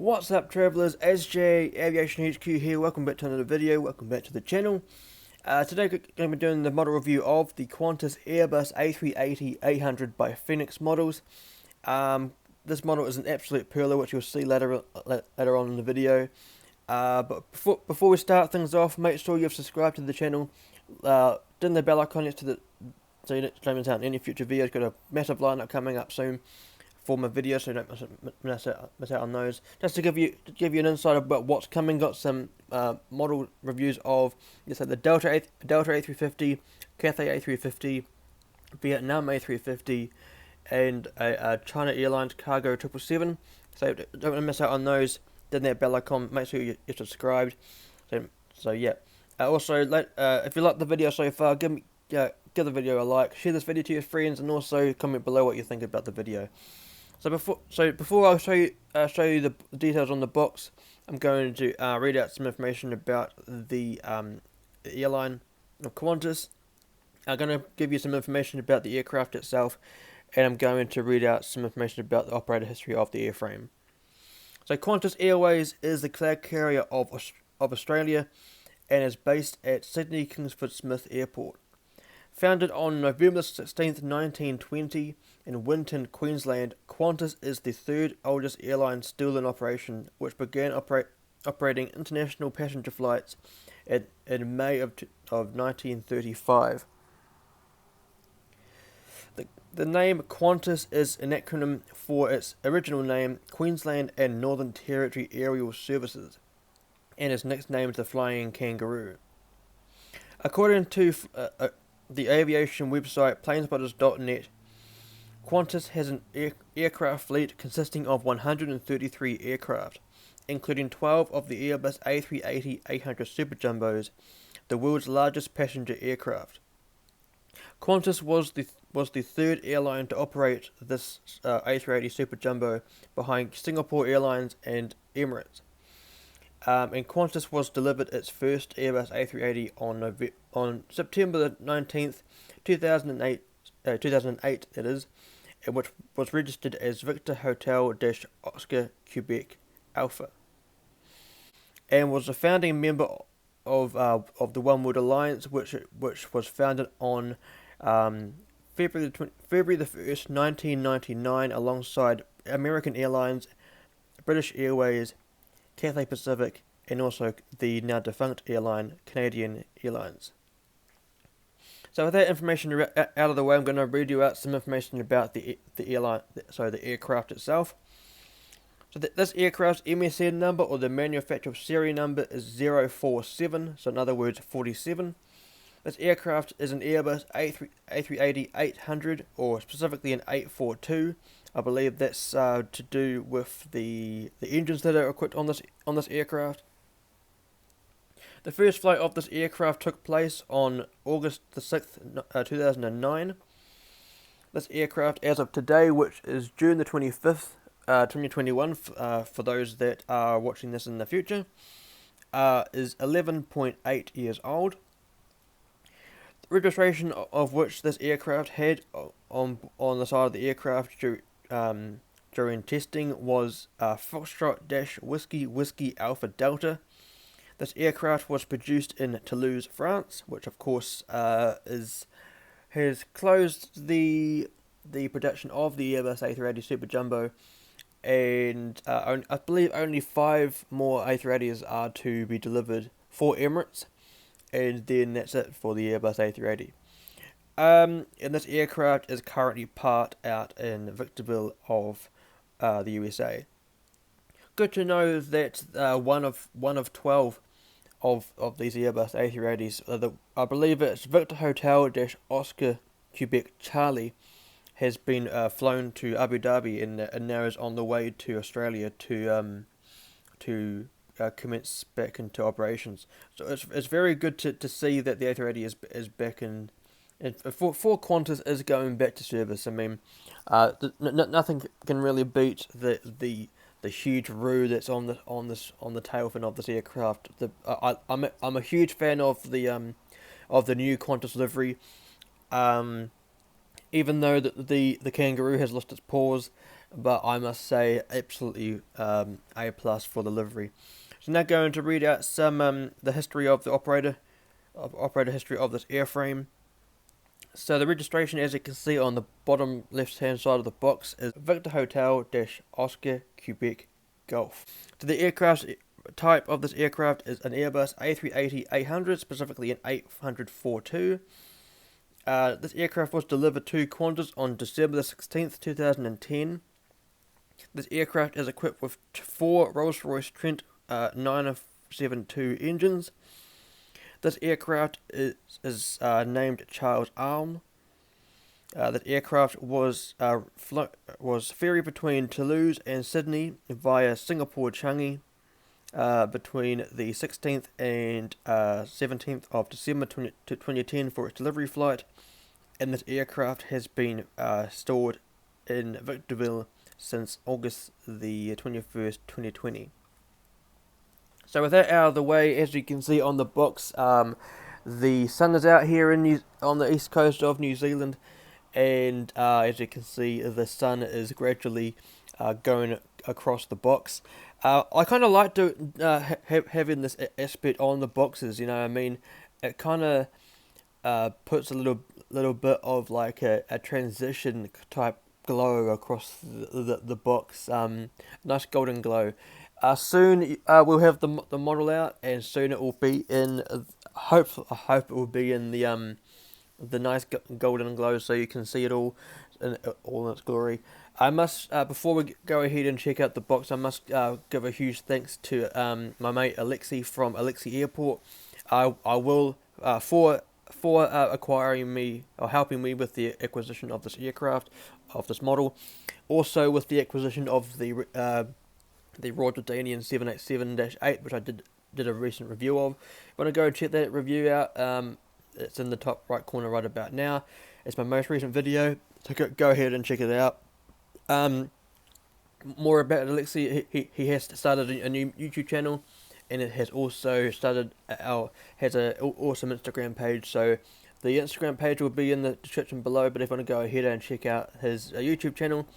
What's up, travellers? SJ Aviation HQ here. Welcome back to another video. Welcome back to the channel. Today we're going to be doing the model review of the Qantas Airbus A380-800 by Phoenix models. This model is an absolute pearler, which you'll see later on in the video. But before we start things off, make sure you've subscribed to the channel. Ding the bell icon next to the so you don't miss out on any future videos. Got a massive lineup coming up soon for my videos, so you don't miss out on those. Just to give you an insight about what's coming, got some model reviews of the Delta A350, Cathay A350, Vietnam A350, and a China Airlines Cargo 777. So don't want to miss out on those. Then that bell icon, make sure you're subscribed. So yeah. Also, if you like the video so far, give the video a like, share this video to your friends, and also comment below what you think about the video. So before I show you the details on the box, I'm going to read out some information about the airline of Qantas. I'm going to give you some information about the aircraft itself, and I'm going to read out some information about the operator history of the airframe. So Qantas Airways is the flag carrier of Australia, and is based at Sydney Kingsford Smith Airport. Founded on November 16th, 1920 in Winton, Queensland, Qantas is the third oldest airline still in operation, which began operating international passenger flights in May of 1935. The name Qantas is an acronym for its original name, Queensland and Northern Territory Aerial Services, and is nicknamed the Flying Kangaroo. According to the aviation website planespotters.net, Qantas has an aircraft fleet consisting of 133 aircraft, including 12 of the Airbus A380-800 Super Jumbos, the world's largest passenger aircraft. Qantas was the third airline to operate this A380 Super Jumbo, behind Singapore Airlines and Emirates. And Qantas was delivered its first Airbus A380 on September 19th, 2008, it is, which was registered as Victor Hotel-Oscar Quebec Alpha, and was a founding member of the One World Alliance, which was founded on February the 1st, 1999, alongside American Airlines, British Airways, Cathay Pacific, and also the now defunct airline Canadian Airlines. So with that information out of the way, I'm going to read you out some information about the aircraft itself. So this aircraft's MSN number, or the manufacturer serial number, is 047, so in other words 47. This aircraft is an Airbus A380-800, or specifically an 842. I believe that's to do with the engines that are equipped on this aircraft. The first flight of this aircraft took place on August the 6th, 2009. This aircraft, as of today, which is June the 25th, 2021, for those that are watching this in the future, is 11.8 years old. The registration of which this aircraft had on the side of the aircraft during testing was Foxtrot-Whiskey Alpha Delta. This aircraft was produced in Toulouse, France, which of course has closed the production of the Airbus A380 Super Jumbo, and I believe only 5 more A380s are to be delivered for Emirates, and then that's it for the Airbus A380. And this aircraft is currently parked out in Victorville of the USA. Good to know that one of 12 of these Airbus A380s, I believe it's Victor Hotel-Oscar Quebec Charlie, has been flown to Abu Dhabi and now is on the way to Australia to commence back into operations. So it's very good to see that the A380 is back in. And for Qantas is going back to service. I mean, nothing can really beat the huge ROO that's on the tail fin of this aircraft. I'm a huge fan of the new Qantas livery. Even though the kangaroo has lost its paws, but I must say absolutely A plus for the livery. So now going to read out some the history of the operator history of this airframe. So the registration, as you can see on the bottom left hand side of the box, is Victor Hotel Oscar Quebec Golf. So the aircraft type of this aircraft is an Airbus A380-800, specifically an 800-42. This aircraft was delivered to Qantas on December the 16th, 2010. This aircraft is equipped with 4 Rolls-Royce Trent 972 engines. This aircraft is named Charles Alm. That aircraft was ferried between Toulouse and Sydney via Singapore Changi between the 16th and 17th of December 2010 for its delivery flight, and this aircraft has been stored in Victorville since August the 21st, 2020. So with that out of the way, as you can see on the box, the sun is out here on the east coast of New Zealand, and as you can see, the sun is gradually going across the box. I kind of like to having this aspect on the boxes. You know what I mean? It kind of puts a little bit of like a transition type glow across the box. Nice golden glow. Soon we'll have the model out, and soon it will be in. I hope it will be in the nice golden glow, so you can see it all in its glory. I must before we go ahead and check out the box, I must give a huge thanks to my mate Alexi from Alexi Airport. I will for acquiring me or helping me with the acquisition of this aircraft, of this model, also with the acquisition of the Royal Jordanian 787-8, which I did a recent review of. If you want to go check that review out, it's in the top right corner right about now. It's my most recent video, so go ahead and check it out. More about Alexi, he has started a new YouTube channel, and it has also has an awesome Instagram page. So the Instagram page will be in the description below, but if you want to go ahead and check out his YouTube channel,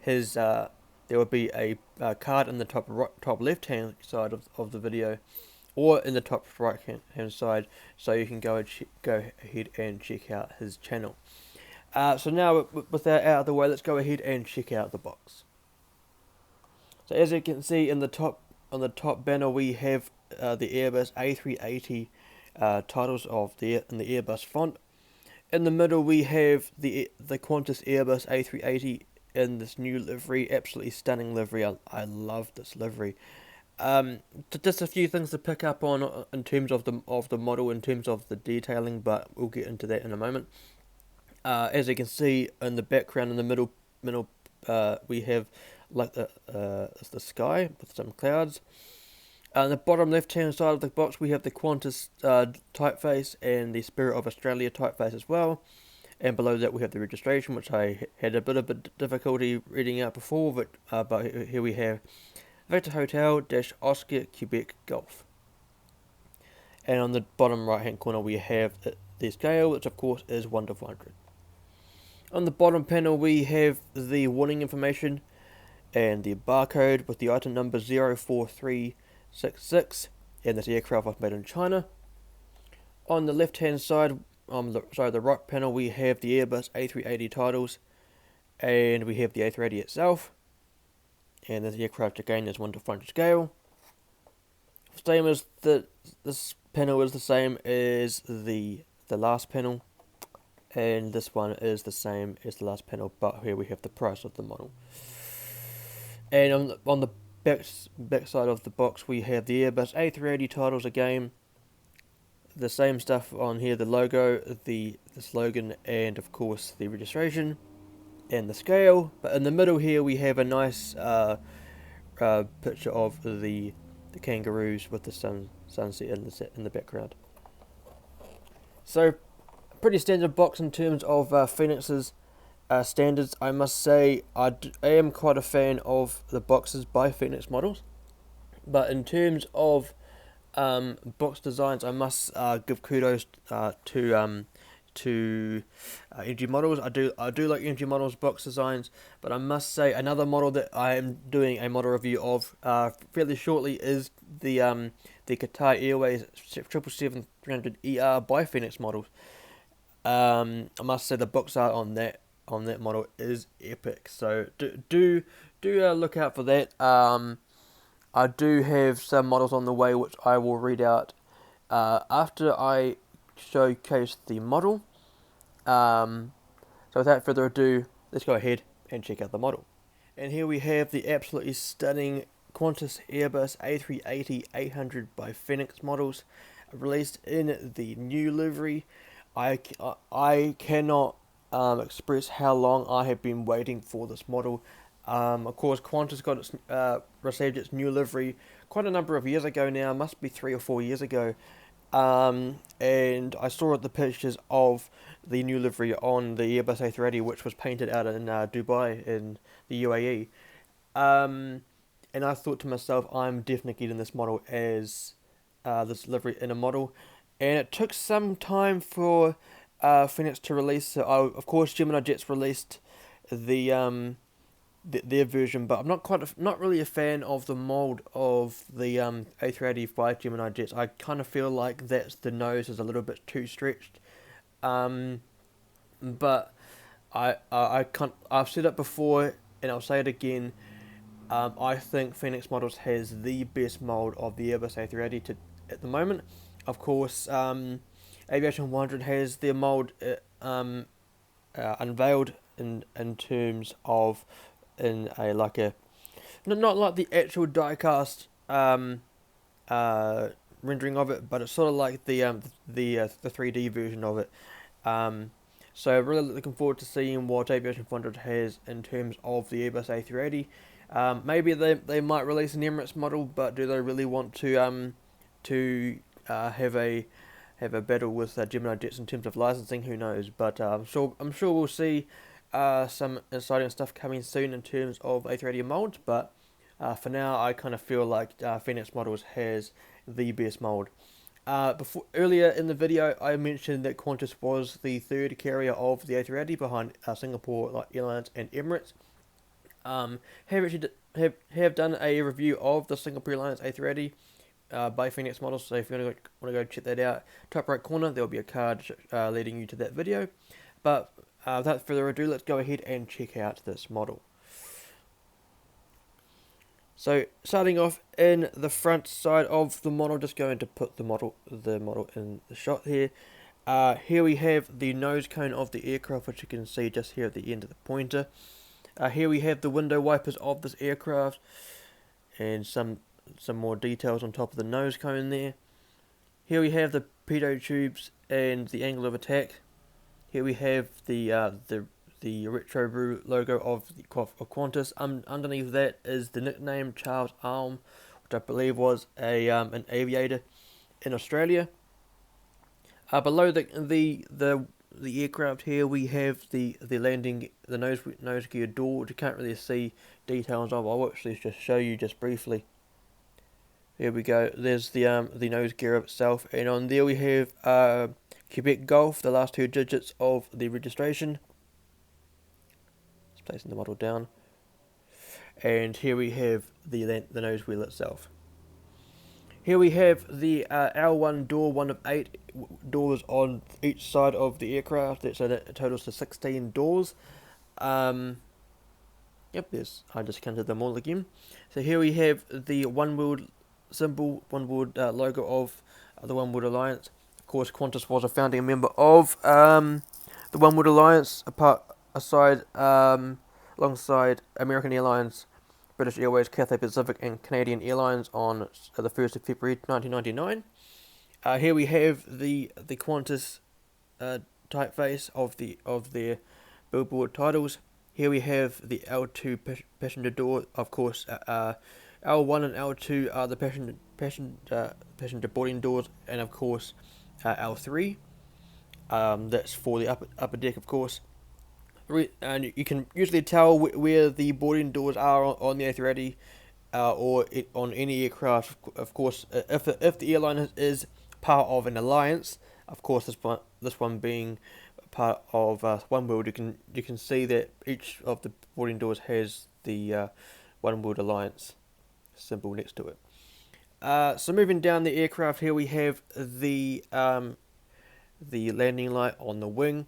there will be a card in the top left hand side of the video, or in the top right hand side, so you can go ahead and check out his channel. So now with that out of the way, let's go ahead and check out the box. So as you can see on the top banner, we have the Airbus A380 titles in the Airbus font. In the middle we have the Qantas Airbus A380 in this new livery, absolutely stunning livery. I love this livery. Just a few things to pick up on in terms of the model, in terms of the detailing, but we'll get into that in a moment. As you can see in the background, in the middle, we have like the sky with some clouds. On the bottom left hand side of the box, we have the Qantas typeface and the Spirit of Australia typeface as well. And below that we have the registration, which I had a bit of difficulty reading out before, but here we have Victor Hotel Oscar Quebec Golf. And on the bottom right hand corner we have the scale, which of course is 1 to 400. On the bottom panel we have the warning information and the barcode with the item number 04366, and this aircraft was made in China. On the left hand side, the right panel, we have the Airbus A380 titles, and we have the A380 itself, and this aircraft again is 1 to 400 scale. Same as this panel is the same as the last panel, and this one is the same as the last panel, but here we have the price of the model. And on the back side of the box we have the Airbus A380 titles again. The same stuff on here, the logo, the slogan, and of course the registration and the scale. But in the middle here we have a nice picture of the kangaroos with the sunset in the background. So pretty standard box in terms of Phoenix's standards. I must say I am quite a fan of the boxes by Phoenix models, but in terms of box designs, I must give kudos to to NG models. I do like NG models box designs, but I must say another model that I am doing a model review of fairly shortly is the Qatar Airways 777-300ER by Phoenix models. I must say the box art on that model is epic. So do look out for that. I do have some models on the way which I will read out after I showcase the model. So without further ado, let's go ahead and check out the model. And here we have the absolutely stunning Qantas Airbus A380-800 by Phoenix models, released in the new livery. I cannot express how long I have been waiting for this model. Of course, Qantas received its new livery quite a number of years ago now, must be 3 or 4 years ago. And I saw the pictures of the new livery on the Airbus A380, which was painted out in Dubai in the UAE. And I thought to myself, I'm definitely getting this model as this livery in a model. And it took some time for Phoenix to release it. Of course, Gemini Jets released their version, but I'm not really a fan of the mold of the A380 by Gemini Jets. I kind of feel like the nose is a little bit too stretched. But I've said it before and I'll say it again. I think Phoenix Models has the best mold of the Airbus A380 at the moment. Of course, Aviation 100 has their mold unveiled in terms of not like the actual die-cast rendering of it, but it's sort of like the 3D version of it. So really looking forward to seeing what Aviation 100 has in terms of the Airbus A380. Maybe they might release an Emirates model, but do they really want to have a battle with Gemini Jets in terms of licensing? Who knows? But I'm sure we'll see some exciting stuff coming soon in terms of A380 molds. But for now, I kind of feel like Phoenix Models has the best mold. Earlier in the video, I mentioned that Qantas was the third carrier of the A380 behind Singapore Airlines and Emirates. Have done a review of the Singapore Airlines A380 by Phoenix Models, so if you want to go check that out, top right corner there will be a card leading you to that video. But without further ado, let's go ahead and check out this model. So starting off in the front side of the model, just going to put the model in the shot here. Here we have the nose cone of the aircraft, which you can see just here at the end of the pointer. Here we have the window wipers of this aircraft, and some more details on top of the nose cone there. Here we have the pitot tubes and the angle of attack. Here we have the retro ROO logo of Qantas. Underneath that is the nickname Charles Alm, which I believe was an aviator in Australia. Below the aircraft here we have the nose gear door, which you can't really see details of. I'll actually just show you just briefly. Here we go. There's the nose gear itself, and on there we have Quebec Golf, the last two digits of the registration. Just placing the model down, and here we have the nose wheel itself. Here we have the L1 door, one of 8 doors on each side of the aircraft. So that totals to 16 doors. Yep, yes, I just counted them all again. So here we have the one wheeled symbol, one wheeled logo of the One World Alliance. Of course, Qantas was a founding member of the One World Alliance, alongside American Airlines, British Airways, Cathay Pacific, and Canadian Airlines on the 1st of February 1999. Here we have the Qantas typeface of their billboard titles. Here we have the L2 passenger door. Of course, L1 and L2 are the passenger boarding doors, and of course L3. That's for the upper deck, of course. And you can usually tell where the boarding doors are on the A380 or on any aircraft. Of course, if the airline is part of an alliance, of course this one being part of Oneworld, you can see that each of the boarding doors has the Oneworld Alliance symbol next to it. So moving down the aircraft, here we have the landing light on the wing.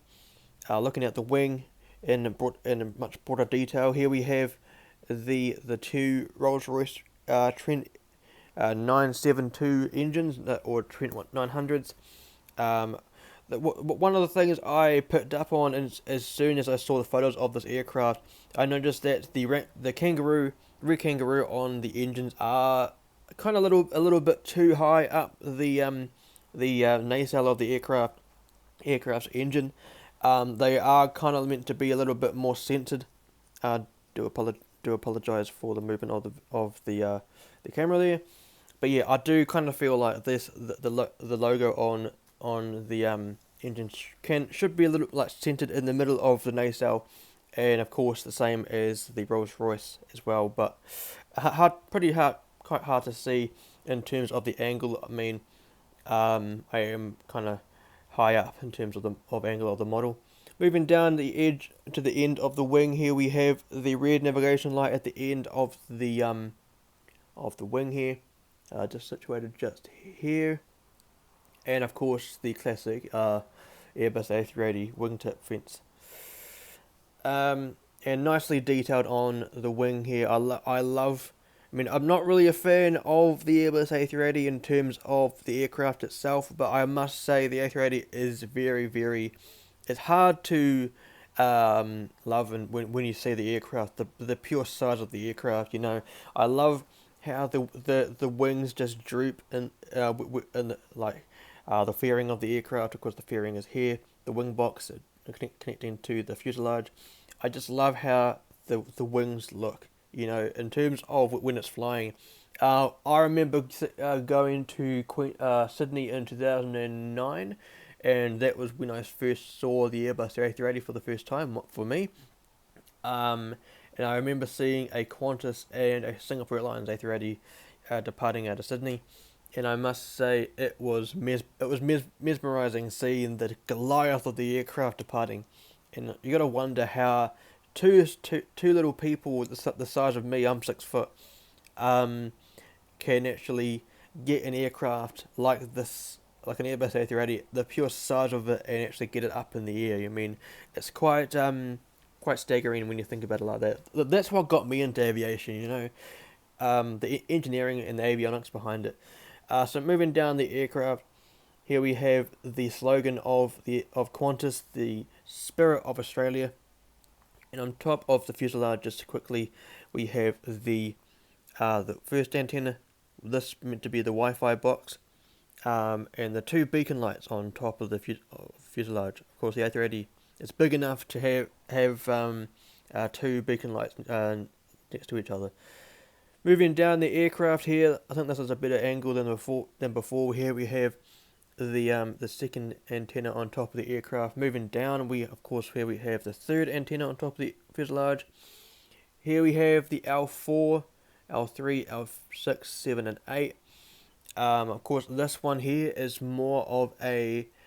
Looking at the wing in a much broader detail, here we have the two Rolls-Royce Trent 972 engines, or Trent 900s. One of the things I picked up on as soon as I saw the photos of this aircraft, I noticed that the rear kangaroo on the engines are kind of a little bit too high up the nacelle of the aircraft's engine. They are kind of meant to be a little bit more centered. Do apologize for the movement of the camera there, but yeah, I do kind of feel like the logo on the engine should be a little like centered in the middle of the nacelle, and of course the same as the Rolls-Royce as well. But quite hard to see in terms of the angle. I mean, I am kind of high up in terms of the angle of the model. Moving down the edge to the end of the wing, here we have the rear navigation light at the end of the wing here, just situated just here, and of course the classic Airbus A380 wingtip fence. And nicely detailed on the wing here. I love. I mean, I'm not really a fan of the Airbus A380 in terms of the aircraft itself, but I must say the A380 is very, very. It's hard to love, and when you see the aircraft, the pure size of the aircraft. You know, I love how the wings just droop and the fairing of the aircraft. Of course, the fairing is here. The wing box connecting to the fuselage. I just love how the wings look. You know, in terms of when it's flying. I remember going to Sydney in 2009, and that was when I first saw the Airbus A380 for the first time for me. And I remember seeing a Qantas and a Singapore Airlines A380 departing out of Sydney, and I must say it was mesmerizing seeing the Goliath of the aircraft departing, and you got to wonder how two little people the size of me, I'm 6 foot, can actually get an aircraft like this, like an Airbus A380, the pure size of it, and actually get it up in the air. I mean, it's quite staggering when you think about it like that. That's what got me into aviation, you know, the engineering and the avionics behind it. So moving down the aircraft, here we have the slogan of Qantas, the Spirit of Australia. And on top of the fuselage, just quickly, we have the first antenna. This meant to be the Wi-Fi box, and the two beacon lights on top of the fuselage. Of course, the A380 is big enough to have two beacon lights next to each other. Moving down the aircraft here, I think this is a better angle than before. Here we have the second antenna on top of the aircraft. Moving down, here we have the third antenna on top of the fuselage. Here we have the L4, L3, L6, 7, and 8. Of course, this one here is more of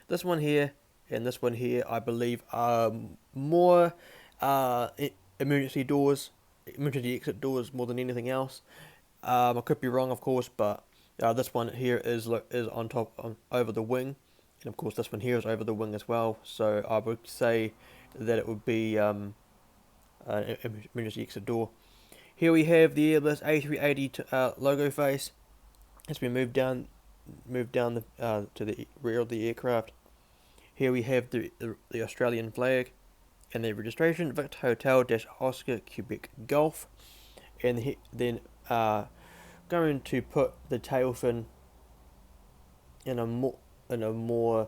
this one here and this one here, I believe, are more emergency exit doors more than anything else. I could be wrong, of course, but this one here is on top, over the wing, and of course this one here is over the wing as well. So I would say that it would be an emergency exit door. Here we have the Airbus A380 logo face. As we move down to the rear of the aircraft, here we have the Australian flag and the registration, Victor Hotel Oscar Quebec Golf, and then going to put the tail fin in a more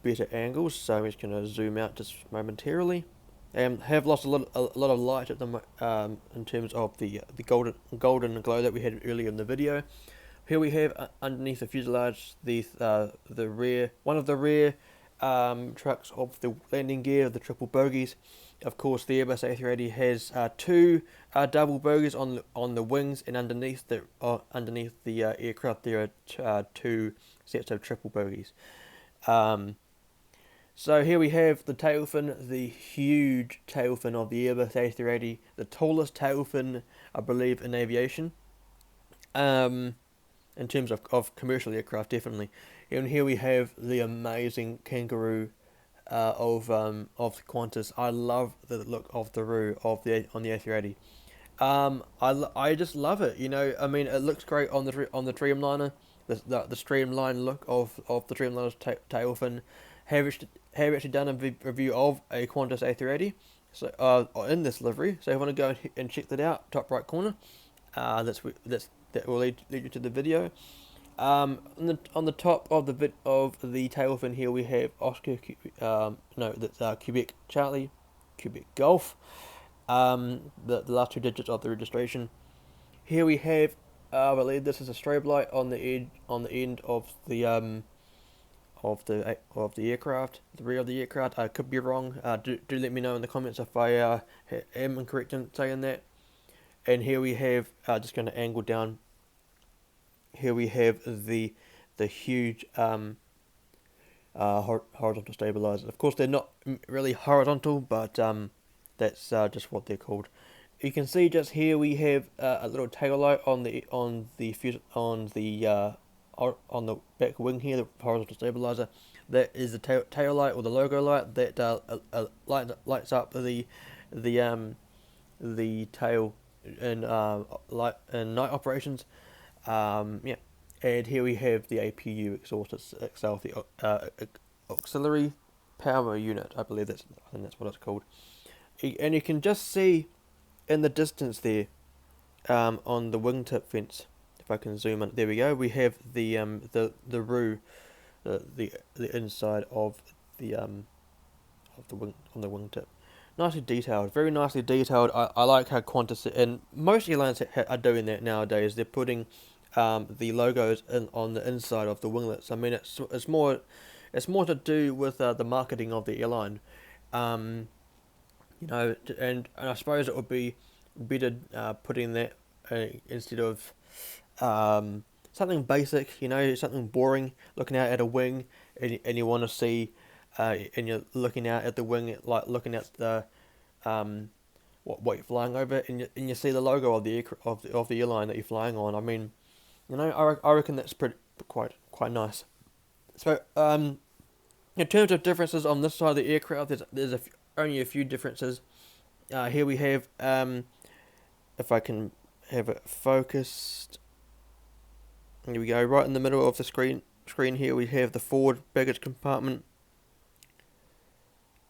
better angle. So I'm just going to zoom out just momentarily. Have lost a lot of light at the in terms of the golden glow that we had earlier in the video. Here we have underneath the fuselage the rear, one of the rear trucks of the landing gear of the triple bogies. Of course, the Airbus A380 has two double bogies on the wings, and underneath the aircraft there are two sets of triple bogies. So here we have the tail fin, the huge tail fin of the Airbus A380, the tallest tail fin, I believe, in aviation. In terms of commercial aircraft, definitely. And here we have the amazing kangaroo of the Qantas. I love the look of the ROO of the on the A380. I just love it. You know, I mean, it looks great on the Dreamliner. The streamlined look of the Dreamliner's tail fin. Have actually done a review of a Qantas A380. So in this livery. So if you want to go and check that out, top right corner. That will lead you to the video. On the top of the tail fin here we have Oscar, Quebec Charlie, Quebec Golf. The last two digits of the registration. Here we have, I believe this is a strobe light on the end of the aircraft, the rear of the aircraft. I could be wrong. Do let me know in the comments if I am incorrect in saying that. And here we have, just going to angle down. Here we have the huge horizontal stabilizers. Of course, they're not really horizontal, but that's just what they're called. You can see just here we have a little tail light on the back wing here, the horizontal stabilizer. That is the tail light or the logo light that lights up the tail in night operations. Yeah, and here we have the APU exhaust itself, the auxiliary power unit. I think that's what it's called. And you can just see in the distance there, on the wingtip fence. If I can zoom in, there we go. We have the ROO, the inside of the wing on the wingtip. Nicely detailed, very nicely detailed. I like how Qantas and most airlines are doing that nowadays. They're putting the logos on the inside of the winglets. I mean, it's more to do with the marketing of the airline. You know, and I suppose it would be better putting that instead of something basic. You know, something boring. Looking out at a wing, and you want to see. And you're looking out at the wing, like looking at the what you're flying over, and you see the logo of the of the airline that you're flying on. I mean, you know, I reckon that's quite nice. So in terms of differences on this side of the aircraft, there's only a few differences. Here we have, if I can have it focused, here we go, right in the middle of the screen here we have the forward baggage compartment.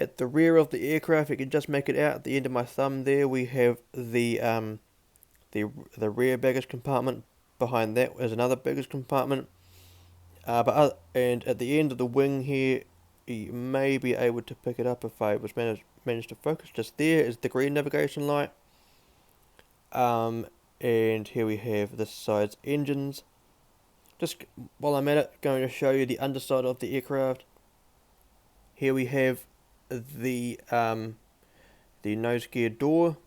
At the rear of the aircraft, you can just make it out at the end of my thumb there, we have the rear baggage compartment. Behind that is another baggage compartment. And at the end of the wing here, you may be able to pick it up if I was managed to focus. Just there is the green navigation light. And here we have this side's engines. Just while I'm at it, going to show you the underside of the aircraft. Here we have the nose gear door.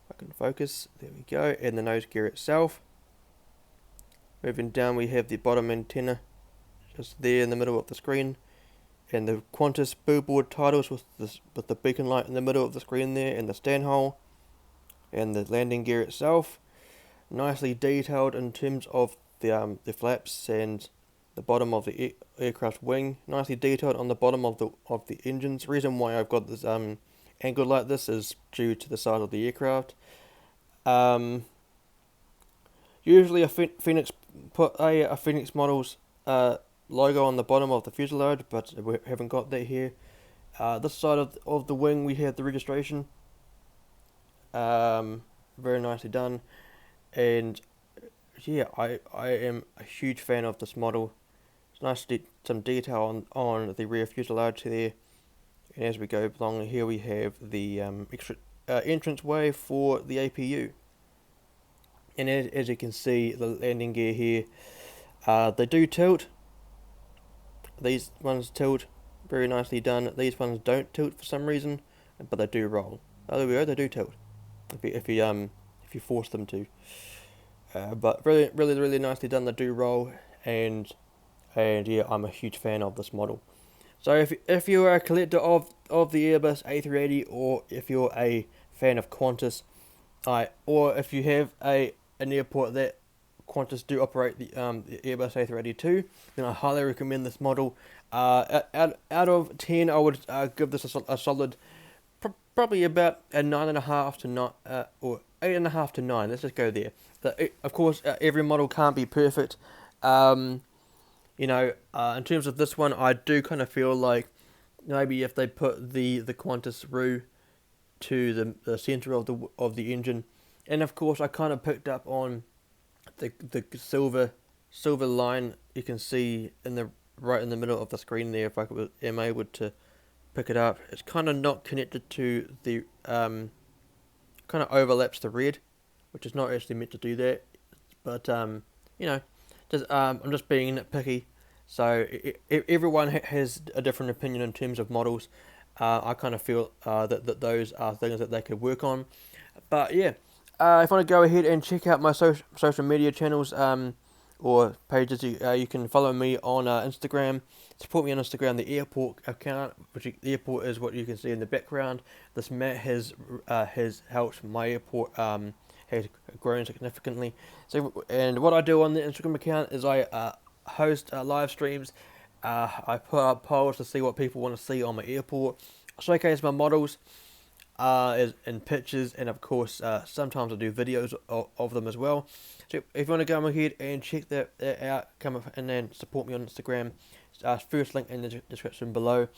If I can focus, there we go, and the nose gear itself. Moving down, we have the bottom antenna, just there in the middle of the screen, and the Qantas billboard titles with the beacon light in the middle of the screen there, and the stand hole, and the landing gear itself. Nicely detailed in terms of the flaps and the bottom of the aircraft wing. Nicely detailed on the bottom of the engines. The reason why I've got this angled like this is due to the size of the aircraft. Usually a Phoenix put a Phoenix model's logo on the bottom of the fuselage, but we haven't got that here. This side of the wing we have the registration. Very nicely done, and yeah, I am a huge fan of this model. It's nice to some detail on the rear fuselage there. And as we go along here, we have the extra entrance way for the APU. And as you can see, the landing gear here, they do tilt. These ones tilt, very nicely done. These ones don't tilt for some reason, but they do roll. Oh, there we go, they do tilt if you force them to. But really nicely done. They do roll, and and yeah, I'm a huge fan of this model. So if you're a collector of the Airbus A380, or if you're a fan of Qantas, or if you have an airport that Qantas do operate the Airbus A380 to, then I highly recommend this model. Out of 10, I would give this a solid, probably about a 9.5 to 9, or 8.5 to 9. Let's just go there. Of course, every model can't be perfect. In terms of this one, I do kind of feel like maybe if they put the Qantas ROO to the center of the engine, and of course I kind of picked up on the silver line you can see right in the middle of the screen there. If I am able to pick it up, it's kind of not connected to the kind of overlaps the red, which is not actually meant to do that, but I'm just being nitpicky. So everyone has a different opinion in terms of models. I kind of feel that those are things that they could work on. But yeah, if I want to go ahead and check out my social media channels or pages, you can follow me on Instagram. Support me on Instagram, the airport account, the airport is what you can see in the background. This mat has helped my airport has grown significantly. So, and what I do on the Instagram account is I host live streams. I put up polls to see what people want to see on my airport. I showcase my models in pictures, and of course sometimes I do videos of them as well. So if you want to go ahead and check that out, come up and then support me on Instagram. First link in the description below.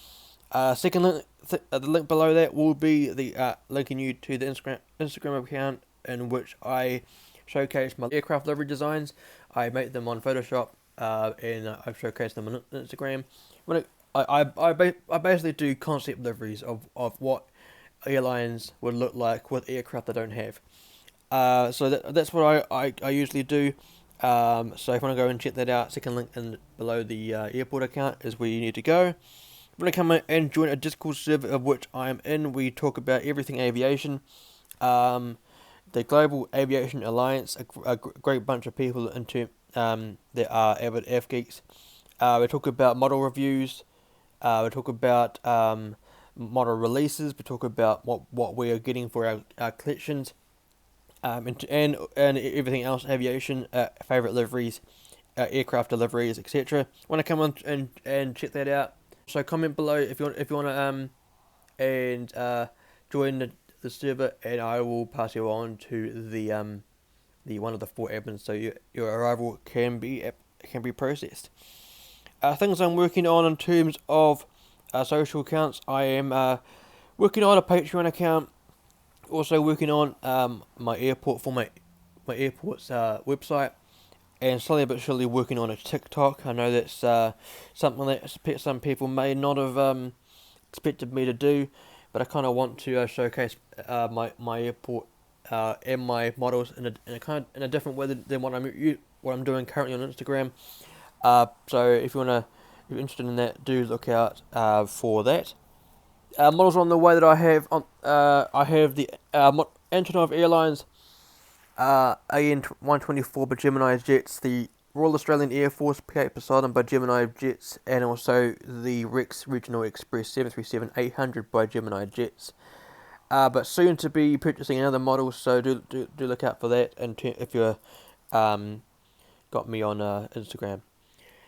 Second link, the link below that will be the linking you to the Instagram account in which I showcase my aircraft livery designs. I make them on Photoshop, and I showcase them on Instagram. I basically do concept liveries of what airlines would look like with aircraft they don't have. So that's what I usually do. So if you want to go and check that out, second link below the airport account is where you need to go. If you want to come in and join a Discord server of which I am in, we talk about everything aviation. The Global Aviation Alliance, a great bunch of people that are avid F geeks. We talk about model reviews. We talk about model releases. We talk about what we are getting for our collections. And everything else, aviation, favorite liveries, aircraft deliveries, etc. Want to come on and check that out? So comment below if you want to join the server, and I will pass you on to the one of the 4 admins, so your arrival can be processed. Things I'm working on in terms of social accounts, I am working on a Patreon account. Also working on my airport's website, and slowly but surely working on a TikTok. I know that's something that some people may not have expected me to do, but I kind of want to showcase my airport and my models in a different way than what I'm doing currently on Instagram. So if you're interested in that, do look out for that. Models on the way that I have the Antonov Airlines AN-124 by Gemini jets, the Royal Australian Air Force P-8 Poseidon by Gemini jets, and also the Rex Regional Express 737-800 by Gemini jets. But soon to be purchasing another model, so do look out for that. And if you're got me on Instagram.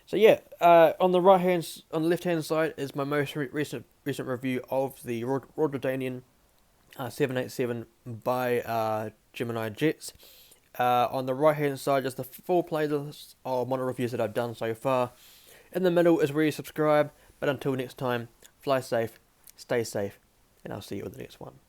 So yeah, on the left hand side is my most recent review of the Royal Jordanian 787 by Gemini jets. On the right hand side is the full playlist of model reviews that I've done so far. In the middle is where you subscribe. But until next time, fly safe, stay safe, and I'll see you in the next one.